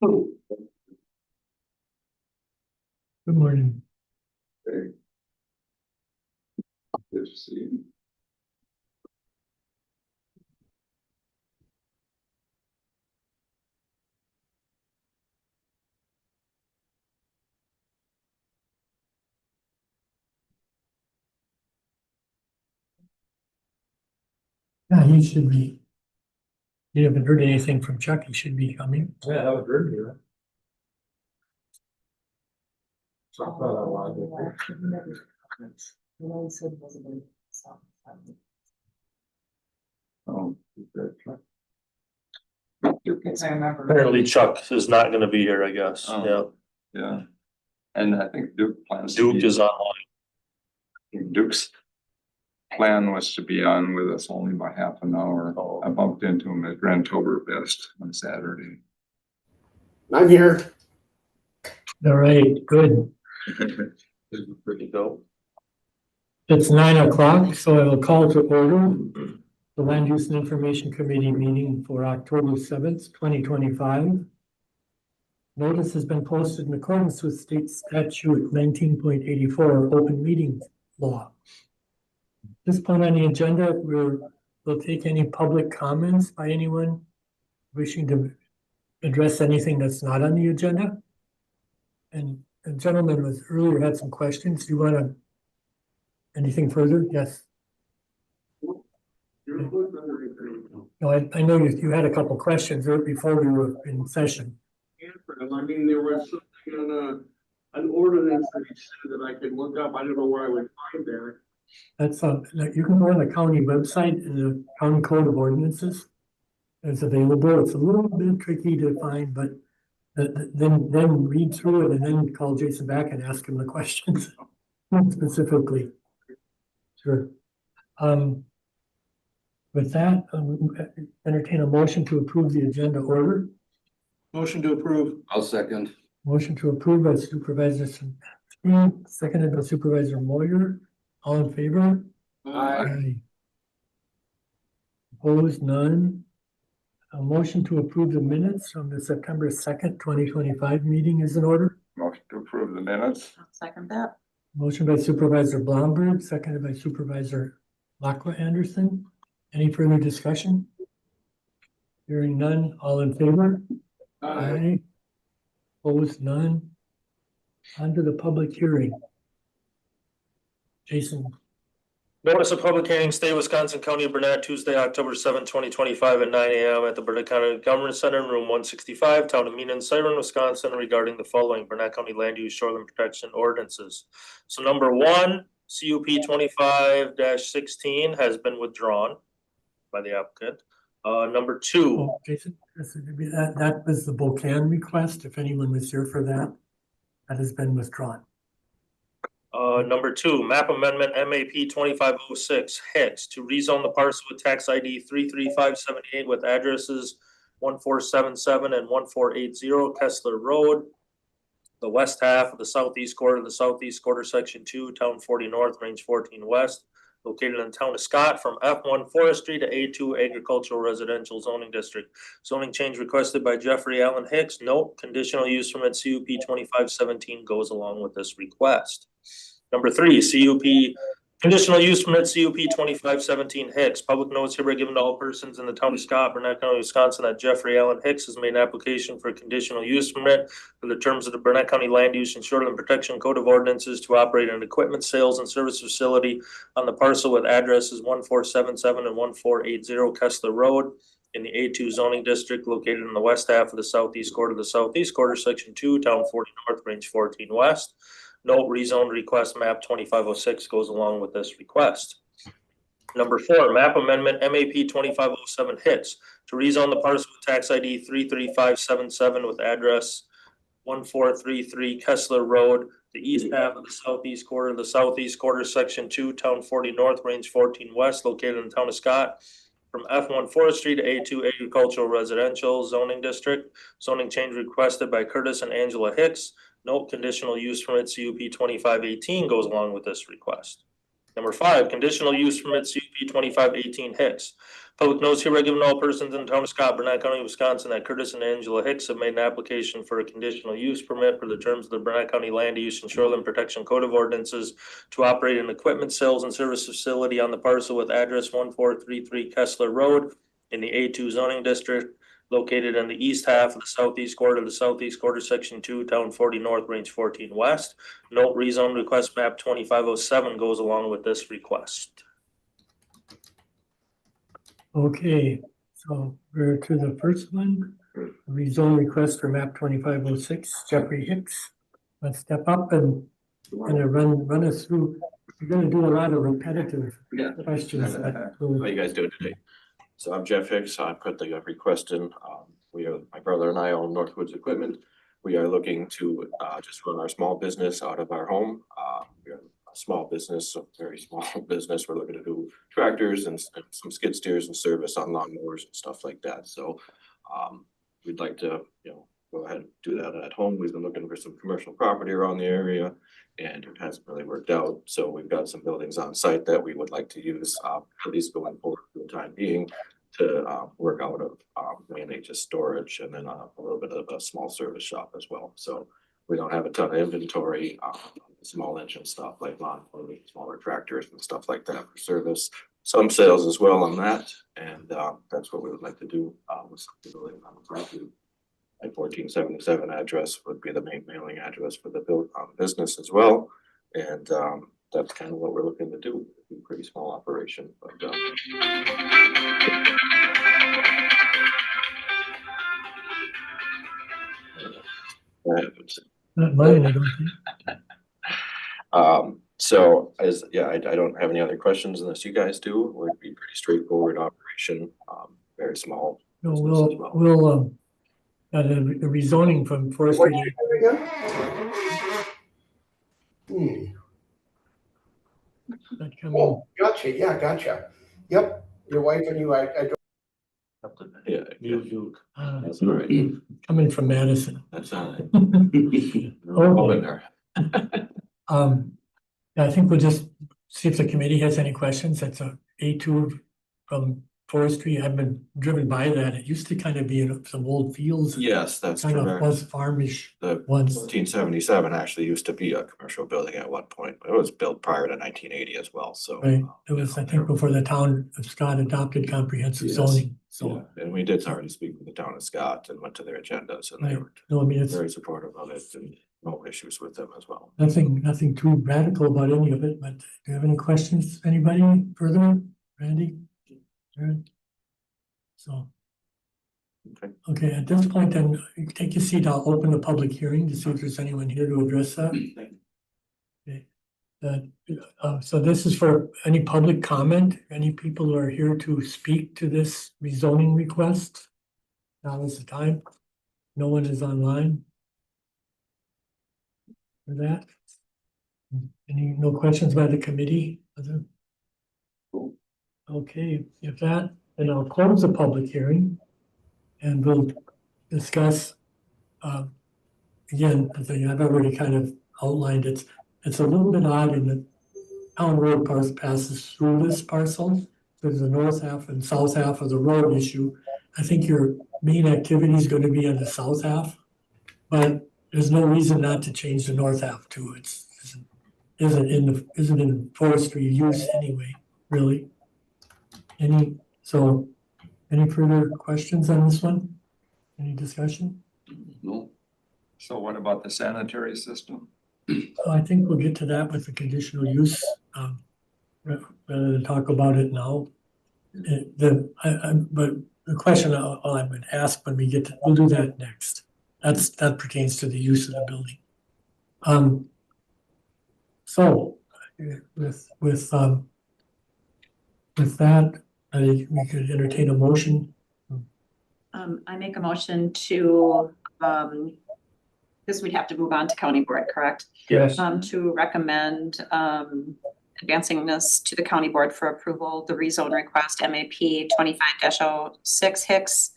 Good morning. Hey. Good to see you. Yeah, he should be. You haven't heard anything from Chuck, he should be coming. Yeah, I haven't heard you. So I thought I Oh, good. I remember. Apparently Chuck is not gonna be here, I guess. Oh. Yeah, and I think Duke plans. Yeah. to Duke be- is online. Duke's plan was to be on with us only by half an hour. Oh. I bumped into him at Grandtoberfest on Saturday. I'm here. All right, good. Pretty dope. It's 9 o'clock, so I will call to order the Land Use and Information Committee meeting for October 7th, 2025. Notice has been posted in accordance with state statute 19.84 open meeting law. At this point on the agenda, we'll take any public comments by anyone wishing to address anything that's not on the agenda. And the gentleman was earlier had some questions. Do you want to, anything further? Yes. No, I know you had a couple questions right before we were in session. Answer them. I mean, there was something on an ordinance that he said that I could look up. I don't know where I would find that. That's you can go on the county website and the county code of ordinances. It's available. It's a little bit tricky to find, but then read through it and then call Jason back and ask him the questions specifically. Sure. With that, entertain a motion to approve the agenda order. Motion to approve. I'll second. Motion to approve by Supervisor Smith, seconded by Supervisor Moyer. All in favor? Aye. Opposed, none. A motion to approve the minutes from the September 2nd, 2025 meeting is in order. Motion to approve the minutes. I'll second that. Motion by Supervisor Blomberg, seconded by Supervisor Lachlan Anderson. Any further discussion? Hearing none, all in favor? Aye. Opposed, none. On to the public hearing. Jason, Notice of public hearing, State of Wisconsin, County of Burnett, Tuesday, October 7th, 2025 at 9 a.m. at the Burnett County Government Center in room 165, Town of Menan, Siren, Wisconsin, regarding the following Burnett County Land Use Shoreline Protection Ordinances. So number one, CUP 25-16 has been withdrawn by the applicant. Number two, oh, Jason, that was the Bocan request, if anyone was here for that. That has been withdrawn. number two, map amendment MAP 2506 Hicks to rezone the parcel with tax ID 33578 with addresses 1477 and 1480 Kessler Road. The west half of the southeast quarter, section 2, town 40 north, range 14 west, located in the town of Scott from F1 forestry to A2 agricultural residential zoning district. Zoning change requested by Jeffrey Allen Hicks. Note, conditional use permit CUP 2517 goes along with this request. Number three, conditional use permit CUP 2517 Hicks. Public notice hereby given to all persons in the town of Scott, Burnett County, Wisconsin, that Jeffrey Allen Hicks has made an application for a conditional use permit for the terms of the Burnett County Land Use and Shoreline Protection Code of Ordinances to operate an equipment sales and service facility on the parcel with addresses 1477 and 1480 Kessler Road in the A2 zoning district located in the west half of the southeast quarter, section 2, town 40 north, range 14 west. Note, rezone request map 2506 goes along with this request. Number four, map amendment MAP 2507 Hicks to rezone the parcel with tax ID 33577 with address 1433 Kessler Road, the east half of the southeast quarter, section 2, town 40 north, range 14 west, located in the town of Scott, from F1 forestry to A2 agricultural residential zoning district. Zoning change requested by Curtis and Angela Hicks. Note, conditional use permit CUP 2518 goes along with this request. Number 5, conditional use permit CUP 2518 Hicks. Public notice hereby given to all persons in the town of Scott, Burnett County, Wisconsin, that Curtis and Angela Hicks have made an application for a conditional use permit for the terms of the Burnett County Land Use and Shoreline Protection Code of Ordinances to operate an equipment sales and service facility on the parcel with address 1433 Kessler Road in the A2 zoning district, located in the east half of the southeast quarter of the southeast quarter, section 2, town 40 north, range 14 west. Note rezone request map 2507 goes along with this request. Okay, so we're to the first one, rezone request for map 2506, Jeffrey Hicks. Let's step up and run us through. You're gonna do a lot of repetitive questions. How are you guys doing today? So I'm Jeff Hicks. I put the request in. My brother and I own Northwoods Equipment. We are looking to just run our small business out of our home. We're a small business, a very small business. We're looking to do tractors and some skid steers and service on lawnmowers and stuff like that. So we'd like to, go ahead and do that at home. We've been looking for some commercial property around the area, and it hasn't really worked out. So we've got some buildings on site that we would like to use, at least going forward for the time being, to work out of mainly just storage, and then a little bit of a small service shop as well. So we don't have a ton of inventory, small engine stuff like lawnmowers, smaller tractors and stuff like that for service. Some sales as well on that, and that's what we would like to do with the building on the property. My 1477 address would be the main mailing address for the business as well, and that's kind of what we're looking to do. It's a pretty small operation, but Not mine, I don't think. so I don't have any other questions unless you guys do. It would be pretty straightforward operation, very small. No, business as well. we'll the rezoning from forestry. That coming. Oh, gotcha, yeah, gotcha. Yep, your wife and you, I don't. Yeah, that's all right. Coming from Madison. That's all right. Oh. All in there. Yeah, I think we'll just see if the committee has any questions. That's a A2 from forestry. I've been driven by that. It used to kind of be in some old fields. Yes, that's Kind of correct. was farmish The once. 1477 actually used to be a commercial building at one point, but it was built prior to 1980 as well, so. Right, it was, I think, before the town of Scott adopted comprehensive Yes. zoning, So, so. and we did already speak with the town of Scott and went to their agendas, and they Right. were No, I mean, it's very supportive of it and no issues with them as well. nothing too radical about any of it, but do you have any questions? Anybody further? Randy? Jared? So. Okay. Okay, at this point, then, you can take your seat. I'll open the public hearing to see if there's anyone here to address that. Okay. So this is for any public comment, any people who are here to speak to this rezoning request. Now is the time. No one is online. For that. No questions by the committee? Okay, if that, then I'll close the public hearing. And we'll discuss, again, I think I've already kind of outlined it. It's a little bit odd in the town road passes through this parcel. There's the north half and south half of the road issue. I think your main activity is going to be on the south half, but there's no reason not to change the north half too. Isn't in forestry use anyway, really. Any further questions on this one? Any discussion? No. So what about the sanitary system? I think we'll get to that with the conditional use, rather than talk about it now. But the question I would ask when we get to, we'll do that next. That pertains to the use of the building. So with that, I think we could entertain a motion. I make a motion to, this we'd have to move on to county board, correct? Yes. To recommend, advancing this to the county board for approval, the rezone request MAP 25-06 Hicks,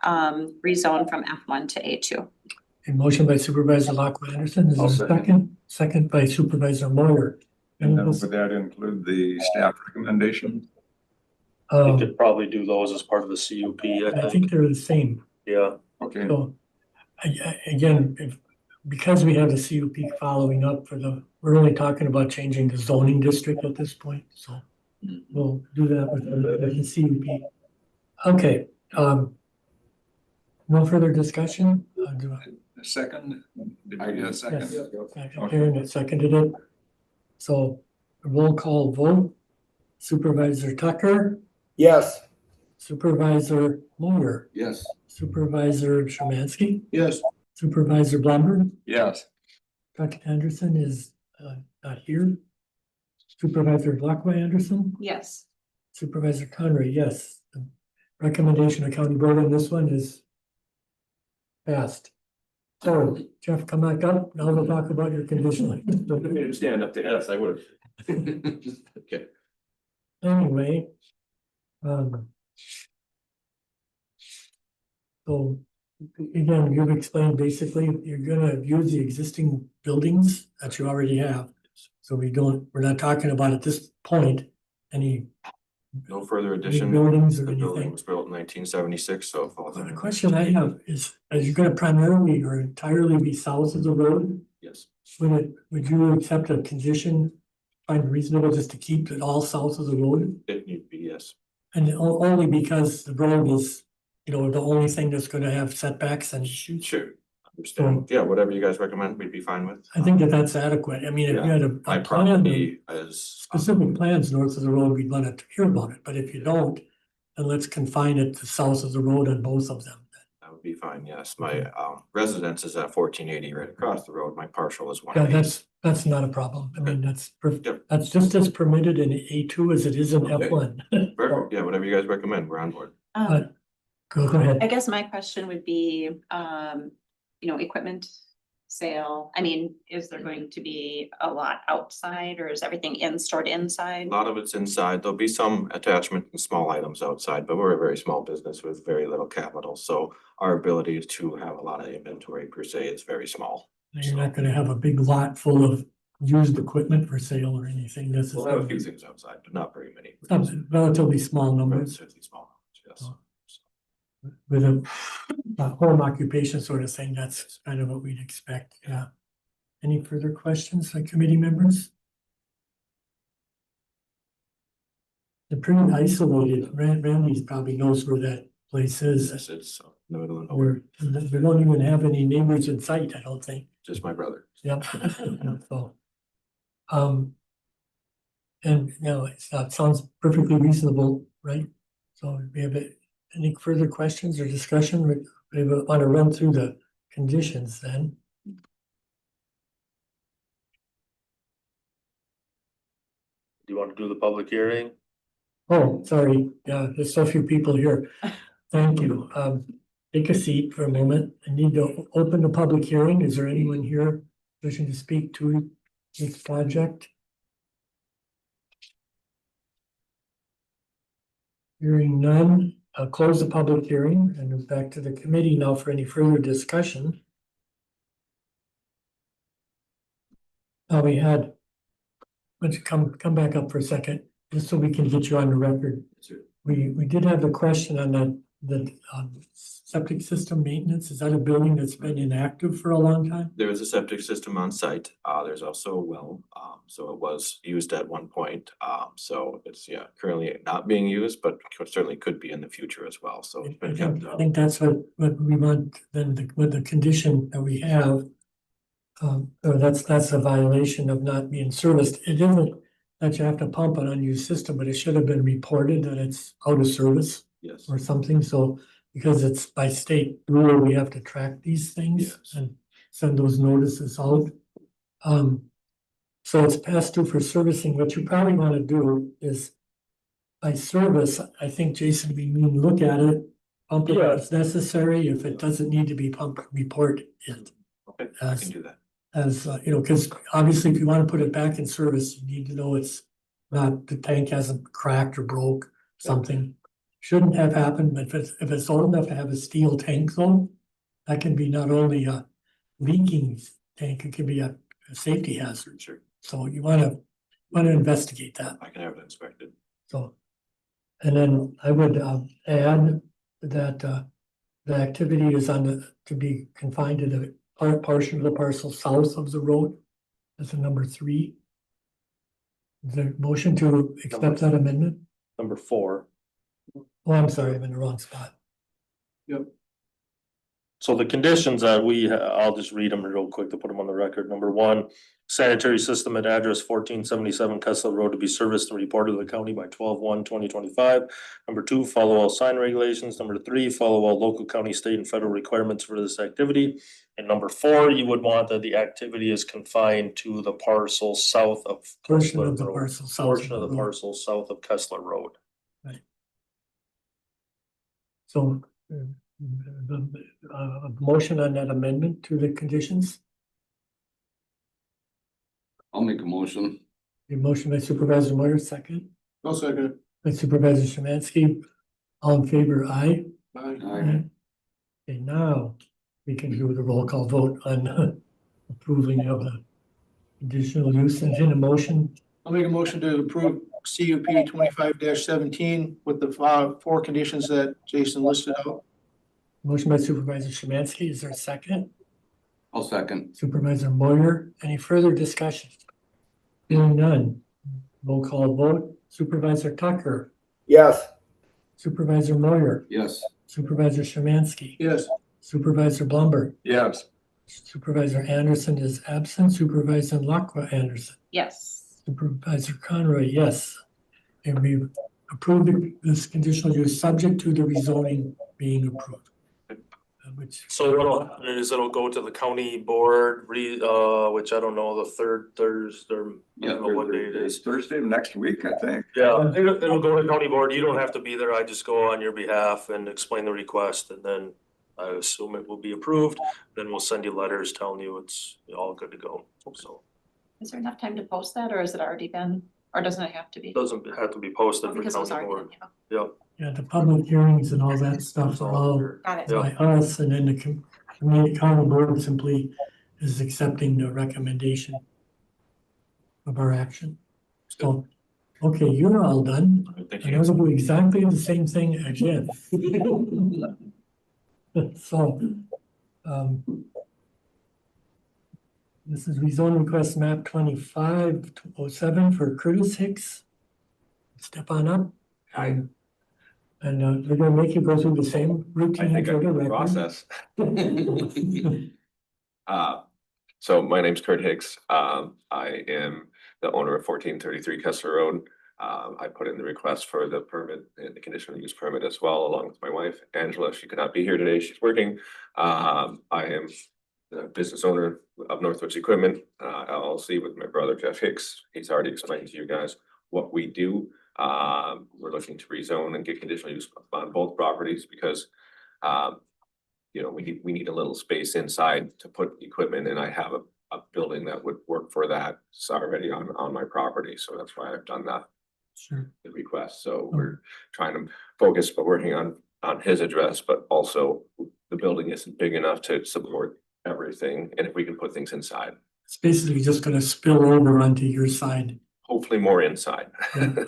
rezone from F1 to A2. A motion by Supervisor Lockwood Anderson. Is there a second? Second by Supervisor Moyer. And then would that include the staff recommendation? We could probably do those as part of the CUP, I think they're the same. Yeah, Okay, So, again, because we have the CUP following up we're only talking about changing the zoning district at this point, so we'll do that with the CUP. Okay, no further discussion? a second, did I get a second? Yes. Karen had seconded it. So roll call vote. Supervisor Tucker, Yes. Supervisor Moyer, Yes. Supervisor Szymanski, Yes. Supervisor Blumberg. Yes, Dr. Anderson is not here. Supervisor Blackway Anderson, Yes. Supervisor Conry, yes. The recommendation of county board on this one is passed. So Jeff, come back up. Now we'll talk about your conditional. Stand up to yes, I would have. Okay. Anyway. So again, you've explained basically you're gonna use the existing buildings that you already have. So we're not talking about at this point any No further new addition. buildings or The building anything. was built in 1976, so it falls So the under. question I have is you're gonna primarily or entirely be south of the road? Yes, Would you accept a condition, find reasonable just to keep it all south of the road? it need to be, yes. And only because the road is, the only thing that's gonna have setbacks and issues? Sure. Understand. Yeah, whatever you guys recommend, we'd be fine with. I think that's adequate. I mean, if you had My a plan, or property is, specific plans north of the road, we'd want to hear about it, but if you don't, then let's confine it to south of the road on both of them. that would be fine, yes. My residence is at 1480 right across the road. My partial is Yeah, 180. that's not a problem. I mean, Yep. that's just as permitted in A2 as it is in Okay. F1. Perfect. Yeah, whatever you guys recommend, we're on board. Go ahead. I guess my question would be, equipment sale. I mean, is there going to be a lot outside or is everything stored A inside? lot of it's inside. There'll be some attachment and small items outside, but we're a very small business with very little capital. So our ability to have a lot of inventory per se is very small. You're not gonna have a big lot full of used equipment for sale or anything We'll have a few necessarily. things outside, but not very many. Some relatively small numbers Relatively small, yes. with a home occupation sort of thing. That's kind of what we'd expect, yeah. Any further questions by committee members? They're pretty isolated. Randy's probably knows where that place is. Yes, it's in the middle of nowhere, We don't even have any neighbors in sight, I don't think. just my brother. Yep. So, and it sounds perfectly reasonable, right? So we have any further questions or discussion? We want to run through the conditions then. do you want to do the public hearing? Oh, sorry. Yeah, there's so few people here. Thank you. Take a seat for a moment. I need to open the public hearing. Is there anyone here wishing to speak to this project? Hearing none, I'll close the public hearing and move back to the committee now for any further discussion. We had, let's come back up for a second, just so we can get you on the record. We did have a question on the septic system maintenance. Is that a building that's been inactive for a long time? There is a septic system on site. There's also a well, so it was used at one point. So it's, currently not being used, but certainly could be in the future as well. So it's been kept I up. think that's what we want, then with the condition that we have. Or that's a violation of not being serviced. It isn't that you have to pump an unused system, but it should have been reported that it's out of service Yes. or something. So because it's by state rule, we have to track these things Yes. and send those notices out. So it's past due for servicing. What you probably want to do is by service, I think, Jason, we mean look at it, pump it if necessary. If it doesn't need to be pumped, report it. Okay, I can do that. As, because obviously if you want to put it back in service, you need to know it's not, the tank hasn't cracked or broke, something. Shouldn't have happened, but if it's old enough to have a steel tank though, that can be not only a leaking tank, it can be a safety hazard. Sure. So you want to want to investigate that, I can have it inspected. so. And then I would add that the activity is to be confined to the portion of the parcel south of the road. That's a number 3. Is there a motion to accept that amendment? Number 4. Oh, I'm sorry, I'm in the wrong spot. So the conditions that I'll just read them real quick to put them on the record. Number 1, sanitary system at address 1477 Kessler Road to be serviced and reported to the county by 12/1/2025. Number 2, follow all sign regulations. Number 3, follow all local, county, state, and federal requirements for this activity. And number 4, you would want that the activity is confined to the parcel south of Portion Kessler of the Road. parcel south. Portion of the road. parcel south of Kessler Road. So, a motion on that amendment to the conditions, I'll make a motion. a motion by Supervisor Moyer, second, I'll second. by Supervisor Szymanski. All in favor, aye. Aye. Okay, now we can do the roll call vote on approving of the additional use and in a motion. I'll make a motion to approve CUP 25-17 with the 4 conditions that Jason listed out. Motion by Supervisor Szymanski, is there a second? I'll second. Supervisor Moyer, any further discussion? Hearing none, roll call vote, Supervisor Tucker, Yes. Supervisor Moyer, Yes. Supervisor Szymanski, Yes. Supervisor Blumberg, Yes. Supervisor Anderson is absent, Supervisor Lacqua Anderson, Yes. Supervisor Conroy, yes. And we approved this conditional use subject to the rezoning being approved. Which, So what'll happen is it'll go to the county board, which I don't know, the third Thursday, or I don't know what day it is. Thursday of next week, I think. Yeah, it'll go to county board. You don't have to be there. I just go on your behalf and explain the request, and then I assume it will be approved. Then we'll send you letters telling you it's all good to go. So Is there enough time to post that, or has it already been, or doesn't it have to be? it doesn't have to be posted Oh, for because it was county already board. done, yeah. Yep. yeah, the public hearings and all that stuff are all Got it. Yeah. by us, and then the community county board simply is accepting the recommendation of our action. So, okay, you're all done. Thank And you. I will do exactly the same thing again. So, this is rezone request map 2507 for Curtis Hicks. Step on up. Hi. And they're gonna make you go through the same I routine think I for the can record. process. So my name's Kurt Hicks. I am the owner of 1433 Kessler Road. I put in the request for the permit and the conditional use permit as well, along with my wife, Angela. She could not be here today. She's working. I am the business owner of Northwoods Equipment, LLC, with my brother Jeff Hicks. He's already explained to you guys what we do. We're looking to rezone and get conditional use on both properties because we need a little space inside to put equipment, and I have a building that would work for that. It's already on my property, so that's why I've done that, Sure. the request. So we're trying to focus, but working on his address, but also the building isn't big enough to support everything, and if we can put things inside, It's basically just gonna spill over onto your side, hopefully more inside.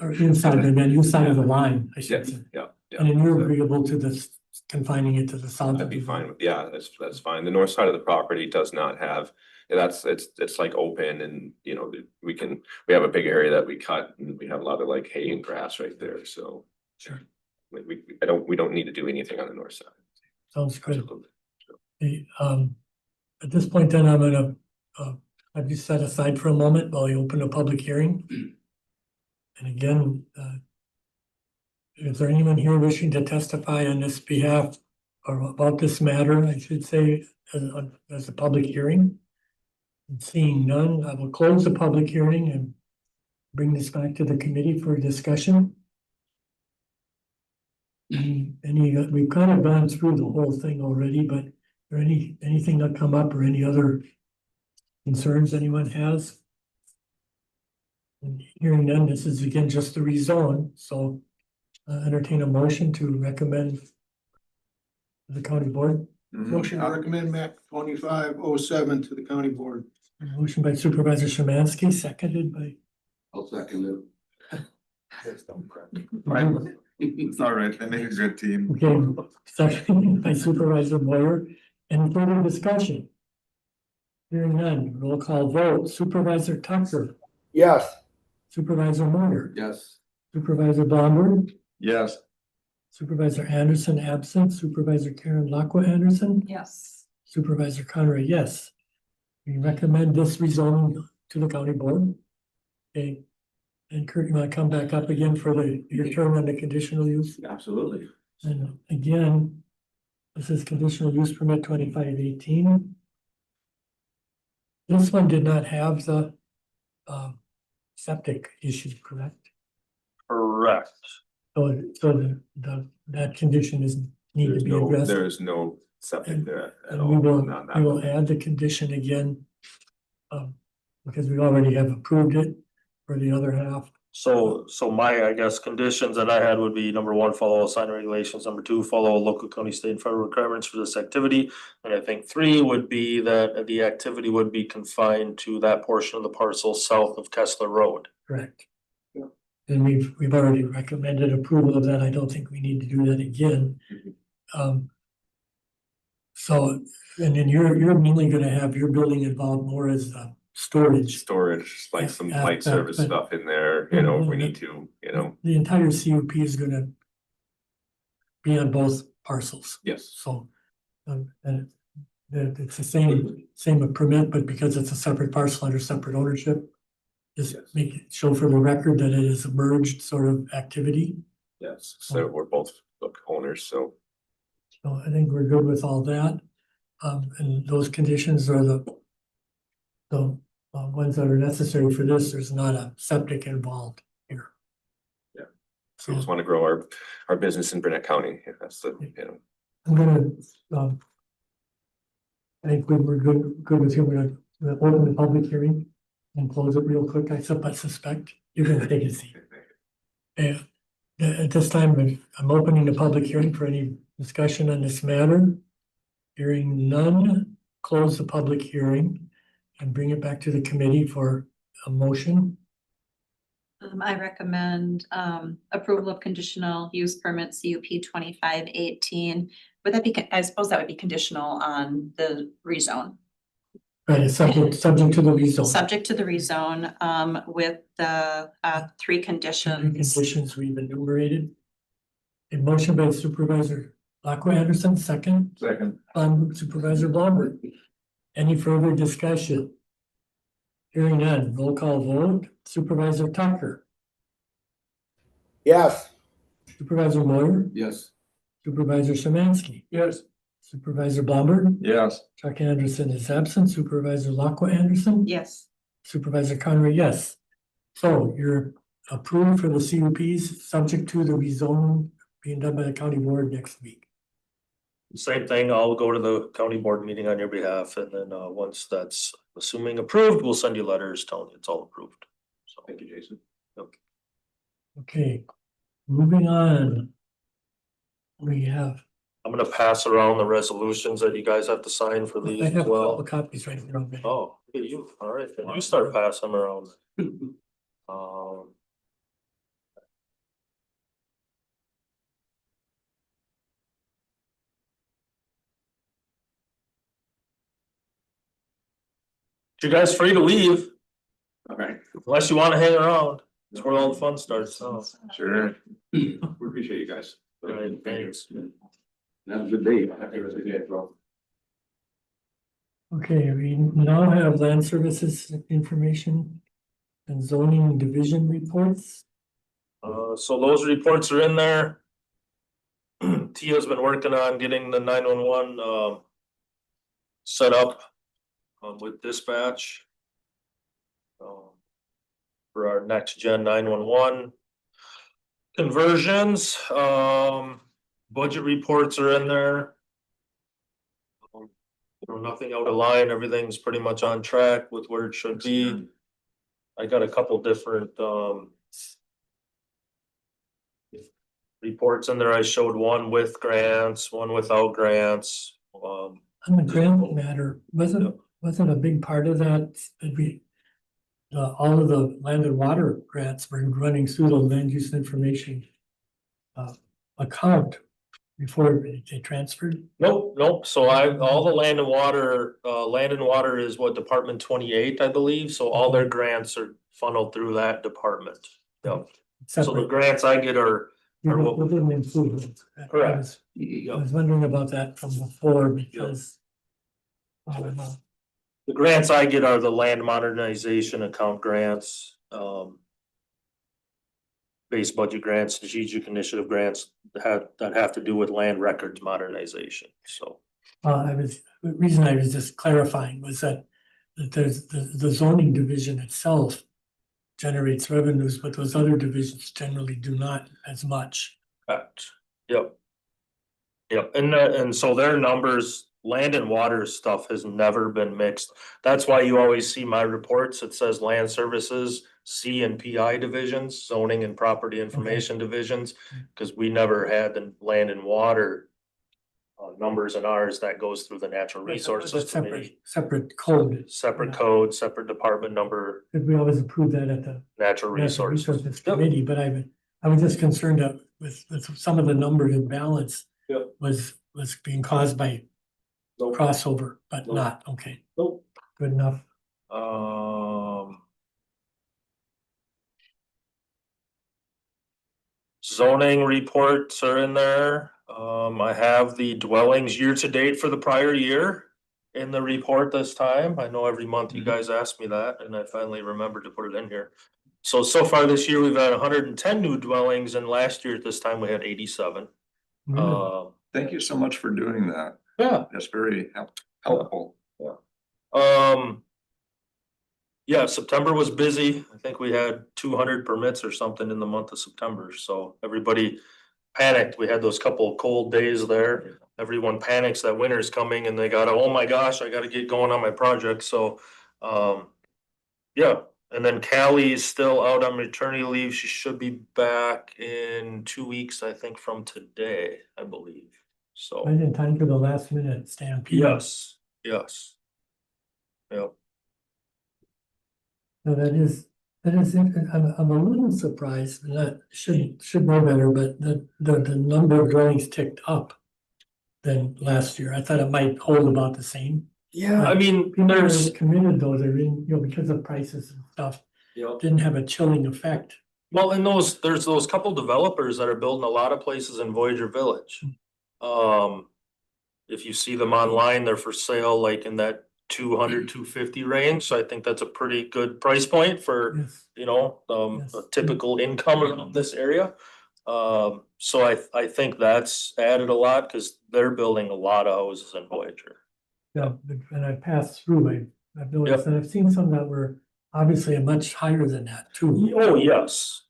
or inside, and then your side of the line, I should Yes, say. yeah, yeah. And then you're agreeable to this, confining it to the south. That'd be fine. Yeah, that's fine. The north side of the property does not have, it's like open, and we have a big area that we cut, and we have a lot of like hay and grass right there, so. Sure. We don't need to do anything on the north side. Sounds good. Absolutely. Okay, at this point then, I'm gonna, have you set aside for a moment while you open a public hearing? And again, is there anyone here wishing to testify on this behalf or about this matter, I should say, as a public hearing? And seeing none, I will close the public hearing and bring this back to the committee for discussion. We've kind of gone through the whole thing already, but are anything that come up or any other concerns anyone has? And hearing none, this is again just the rezone, so entertain a motion to recommend the county board. Motion to recommend map 2507 to the county board. Motion by Supervisor Szymanski, seconded by I'll second it. Fine. It's all right, they make a good team. Okay, second by Supervisor Moyer. Any further discussion? Hearing none, roll call vote. Supervisor Tucker, Yes. Supervisor Moyer, Yes. Supervisor Blomberg, Yes, Supervisor Anderson absent, Supervisor Karen Lacqua Anderson, Yes. Supervisor Conroy, yes. We recommend this rezoning to the county board. Okay. And Kurt, you want to come back up again for your term on the conditional use? Absolutely. And again, this is conditional use permit 2518. This one did not have the septic issue, correct? Correct. So that condition is need to There's be no, addressed. there is no septic there at And all. we will, on that we will one. add the condition again. Because we already have approved it for the other half. So my, I guess, conditions that I had would be number one, follow sign regulations, number two, follow local, county, state, and federal requirements for this activity. And I think three would be that the activity would be confined to that portion of the parcel south of Kessler Road. Correct. And we've already recommended approval of that. I don't think we need to do that again. So, and then you're mainly gonna have your building involved more as storage. Storage, like some Yeah, light service but- stuff in there, you know, if we need to, you know, The entire CUP is gonna be on both parcels. yes. So, and it's the same permit, but because it's a separate parcel under separate ownership. Just Yes. make it show for the record that it is a merged sort of activity. Yes, so we're both owners, so. So I think we're good with all that. And those conditions are the ones that are necessary for this. There's not a septic involved here. Yeah. We So just want to grow our business in Burnett County. That's the, you know, I'm gonna, I think we're good with you. We're gonna open the public hearing and close it real quick. I suspect you're gonna take a seat. And at this time, I'm opening the public hearing for any discussion on this matter. Hearing none, close the public hearing and bring it back to the committee for a motion. I recommend approval of conditional use permit CUP 2518. Would that be, I suppose that would be conditional on the rezone. Right, subject to the rezone. Subject to the rezone with the three Three conditions. conditions we've enumerated. A motion by Supervisor Lacqua Anderson, second. second, Supervisor Blomberg. Any further discussion? Hearing none, roll call vote. Supervisor Tucker, Yes. Supervisor Moyer, Yes. Supervisor Szymanski, Yes. Supervisor Blomberg, yes, Chuck Anderson is absent, Supervisor Lacqua Anderson, Yes. Supervisor Conroy, yes. So you're approved for the CUPs, subject to the rezoning being done by the county board next week. Same thing, I'll go to the county board meeting on your behalf, and then once that's assuming approved, we'll send you letters telling you it's all approved. So, thank you, Jason. Okay, moving on. We have, I'm gonna pass around the resolutions that you guys have to sign for these I as have a couple well. of copies right here. Oh, look at you, all right, then you start passing them around. Um. You guys free to leave, All right, unless you wanna hang around, that's where all the fun starts, so. sure. we appreciate you guys. All right, thanks. Have a good day. Happy rest of the day, bro. Okay, we now have land services information and zoning division reports. So those reports are in there. Tia's been working on getting the 911 set up with dispatch. For our next gen 911 conversions, budget reports are in there. Nothing out of line, everything's pretty much on track with where it should be. I got a couple different reports in there. I showed one with grants, one without grants. On the grant matter, wasn't a big part of that, all of the land and water grants were running through the land use information account before they transferred. Nope, so all the land and water is what, Department 28, I believe, so all their grants are funneled through that department. Yep, so the Separate. grants I get are what- Within improvement. Correct. I was wondering about that from before because. The grants I get are the land modernization account grants, base budget grants, strategic initiative grants that have to do with land records modernization, so. The reason I was just clarifying was that there's the zoning division itself generates revenues, but those other divisions generally do not as much. Correct. Yep. Yep, and so their numbers, land and water stuff has never been mixed. That's why you always see my reports, it says land services, C and PI divisions, zoning and property information divisions. Cause we never had the land and water numbers in ours, that goes through the natural resources committee. Separate code. Separate Yeah. code, separate department number, Did we always approve that at the natural Natural resources. Resources Yep. Committee, but I was just concerned that with some of the number imbalance Yep. was being caused by Nope. crossover, but Nope. not, okay, Nope. good enough. Zoning reports are in there. I have the dwellings year to date for the prior year in the report this time. I know every month you guys ask me that, and I finally remembered to put it in here. So far this year, we've had 110 new dwellings, and last year at this time, we had 87. Really? Thank you so much for doing that. Yeah. That's very helpful. Yeah, September was busy. I think we had 200 permits or something in the month of September, so everybody panicked. We had those couple of cold days there. Everyone panics that winter's coming and they gotta, oh my gosh, I gotta get going on my project, so, yeah. And then Callie is still out on maternity leave. She should be back in 2 weeks, I think, from today, I believe, so. Right in time for the last minute stampede. Yes. Yep. No, that is, I'm a little surprised, and I should know better, but the number of dwellings ticked up than last year. I thought it might hold about the same. Yeah, I mean, People that there's, are committed though, they're in, because of prices and stuff, didn't have a chilling effect. well, and there's those couple developers that are building a lot of places in Voyager Village. If you see them online, they're for sale like in that 200, 250 range, so I think that's a pretty good price point for, Yes. a Yes. typical income in this area. So I think that's added a lot, cause they're building a lot of houses in Voyager. Yeah, and I passed through, I've noticed, and I've seen some that were obviously much higher than that too, Oh, yes,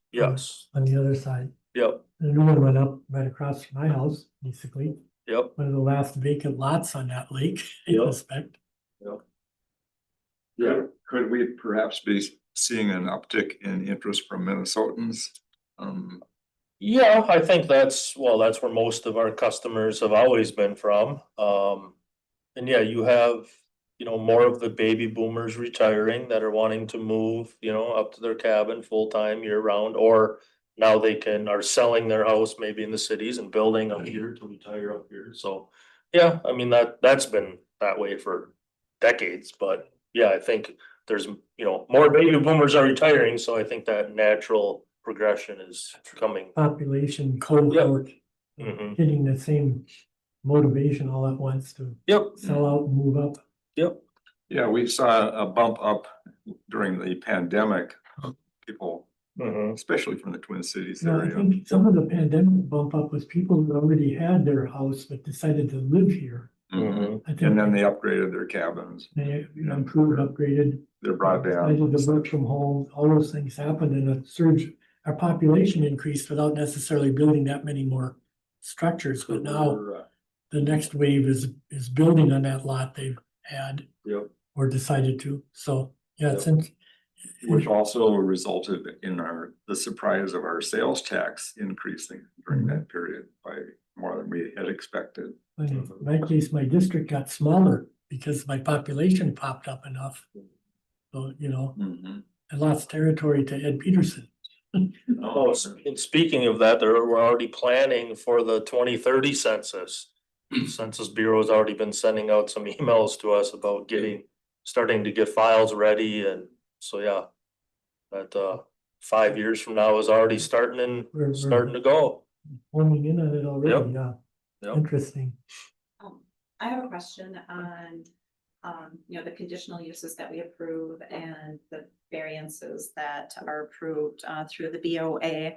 on the other side. yep, The new one went up right across from my house, basically, yep. one of the last vacant lots on that lake, I Yep. suspect. Yeah, could we perhaps be seeing an uptick in interest from Minnesotans? Yeah, I think that's where most of our customers have always been from. And yeah, you have, more of the baby boomers retiring that are wanting to move, up to their cabin full-time year round, or now are selling their house maybe in the cities and building up here to retire up here. So, yeah, I mean, that's been that way for decades, but yeah, I think there's, more baby boomers are retiring, so I think that natural progression is coming. Population cohort Mhm. hitting the same motivation all at once to Yep, sell out and move up. yep, Yeah, we saw a bump up during the pandemic. People, especially from the Twin Cities Yeah, I area. think some of the pandemic bump up was people who already had their house but decided to live here. Mhm. I think And then they upgraded their cabins, they improved, upgraded, their decided to broadband. work from home, all those things happened and a surge. Our population increased without necessarily building that many more structures, but now the next wave is building on that lot they've had Yep. or decided to, so, yeah, Which also resulted in the surprise of our sales tax increasing during that period by more than we had expected. in my case, my district got smaller because my population popped up enough. So, Mhm. I lost territory to Ed Peterson. Oh, and speaking of that, we're already planning for the 2030 census. Census Bureau's already been sending out some emails to us about starting to get files ready, and so, yeah. That 5 years from now is already starting We're to go. homing in on it already, yeah. Yep. Interesting. I have a question on, the conditional uses that we approve and the variances that are approved, through the BOA.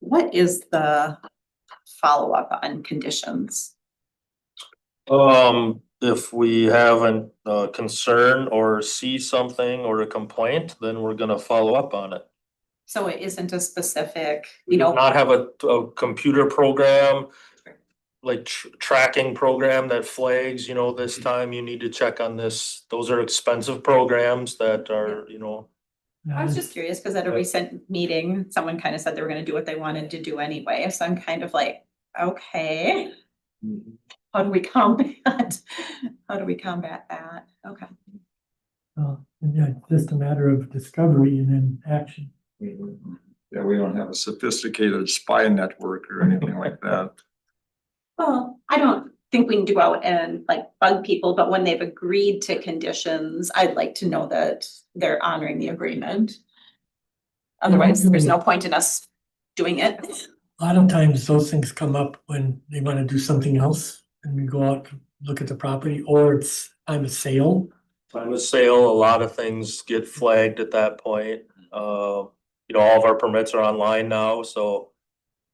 What is the follow-up on conditions? If we have a concern or see something or a complaint, then we're gonna follow up on it. So it isn't a specific, We do not have a computer program, like tracking program that flags, this time you need to check on this. Those are expensive programs that are, I was just curious, because at a Yeah. recent meeting, someone kind of said they were gonna do what they wanted to do anyway, so I'm kind of like, okay. How do we combat, that? Okay. Yeah, just a matter of discovery and then action. Yeah, we don't have a sophisticated spy network or anything like that. Well, I don't think we can go out and like bug people, but when they've agreed to conditions, I'd like to know that they're honoring the agreement. Otherwise, there's no point in us doing it. A lot of times those things come up when they want to do something else and we go out to look at the property, or it's time of sale. time of sale, a lot of things get flagged at that point. All of our permits are online now, so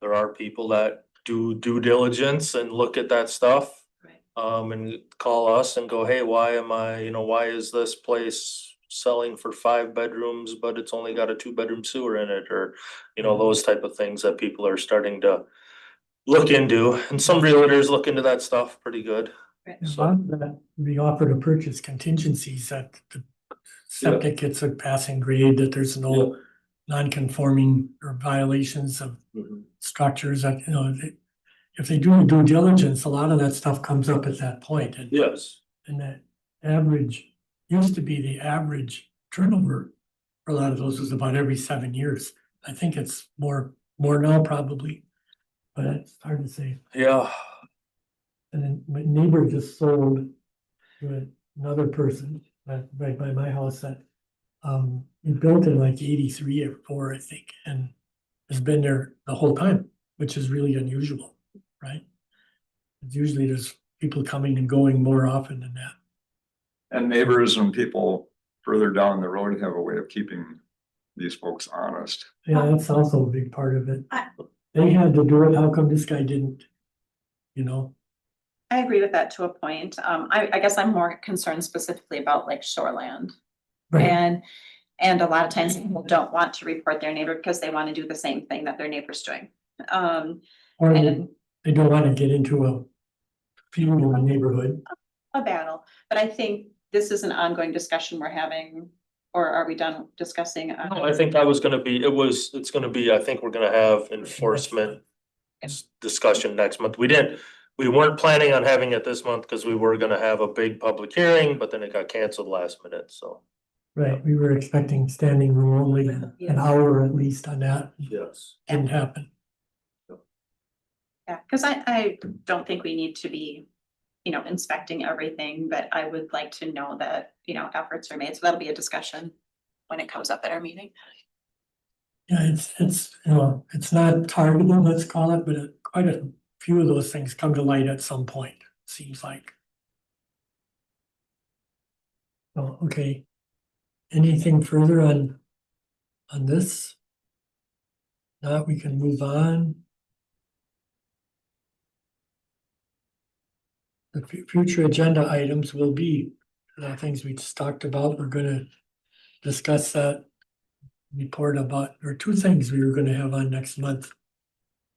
there are people that do due diligence and look at that stuff. Right. And call us and go, hey, why is this place selling for 5 bedrooms, but it's only got a 2-bedroom sewer in it, or, those type of things that people are starting to look into, and some realtors look into that stuff pretty good. A lot of that, we offer to purchase contingencies that the septic gets a passing grade, that there's no non-conforming or violations of structures that, if they do due diligence, a lot of that stuff comes up at that point. And Yes. and that average, used to be the average turnover for a lot of those was about every 7 years. I think it's more now probably, but it's hard to say. Yeah. And then my neighbor just sold to another person right by my house that he built in like 83 or 4, I think, and has been there the whole time, which is really unusual, right? Usually there's people coming and going more often than that. And neighbors and people further down the road have a way of keeping these folks honest. Yeah, that's also a big part of it. They had to do it, how come this guy didn't? I agree with that to a point. I guess I'm more concerned specifically about like shoreland. Right. And a lot of times people don't want to report their neighbor because they want to do the same thing that their neighbor's doing. Or And they don't want to get into a feud in the neighborhood. a battle, but I think this is an ongoing discussion we're having, or are we done discussing? No, I think that was gonna be, it's gonna be, I think we're gonna have enforcement discussion next month. We weren't planning on having it this month because we were gonna have a big public hearing, but then it got canceled last minute, so. Right, we were expecting standing room only, an hour at least on that. Yes. Didn't happen. Yeah, because I don't think we need to be, inspecting everything, but I would like to know that, efforts are made. So that'll be a discussion when it comes up at our meeting. Yeah, it's not targeted, let's call it, but quite a few of those things come to light at some point, seems like. Oh, okay. Anything further on this? Now we can move on. The future agenda items will be things we just talked about. We're gonna discuss that report about, or 2 things we were gonna have on next month.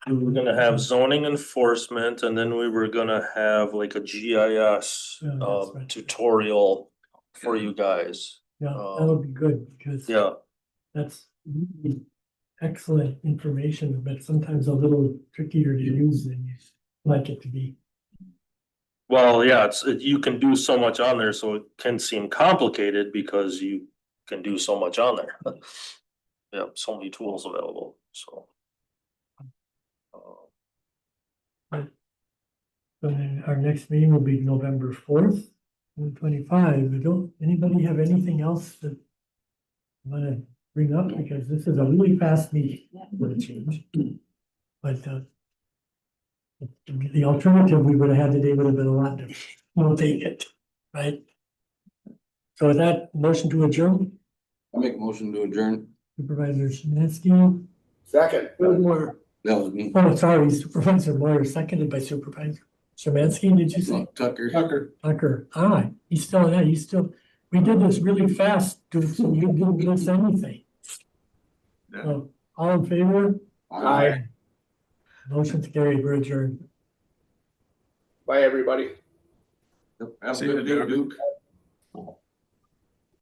We were gonna have zoning enforcement, and then we were gonna have like a GIS Yeah, that's right. tutorial for you guys. Yeah, that'll be good because Yeah, that's really excellent information, but sometimes a little trickier to use than you like it to be. well, yeah, you can do so much on there, so it can seem complicated because you can do so much on there. Yeah, so many tools available, so. So then our next meeting will be November 4th, 2025. Don't anybody have anything else that you want to bring up? Because this is a really fast meeting for a change. But the alternative we would have had today would have been a lot different. We'll take it, right? So with that, motion to adjourn, I make a motion to adjourn. Supervisor Szymanski. Second. Moore. That was me. Oh, sorry, Supervisor Moore, seconded by Supervisor Szymanski, did you say? Tucker. Tucker, he's still, we did this really fast, so you didn't miss anything. Yeah. So, all in favor? Aye. Motion's carried, we're adjourned. Bye, everybody. Have See a you, good day, Duke. Duke.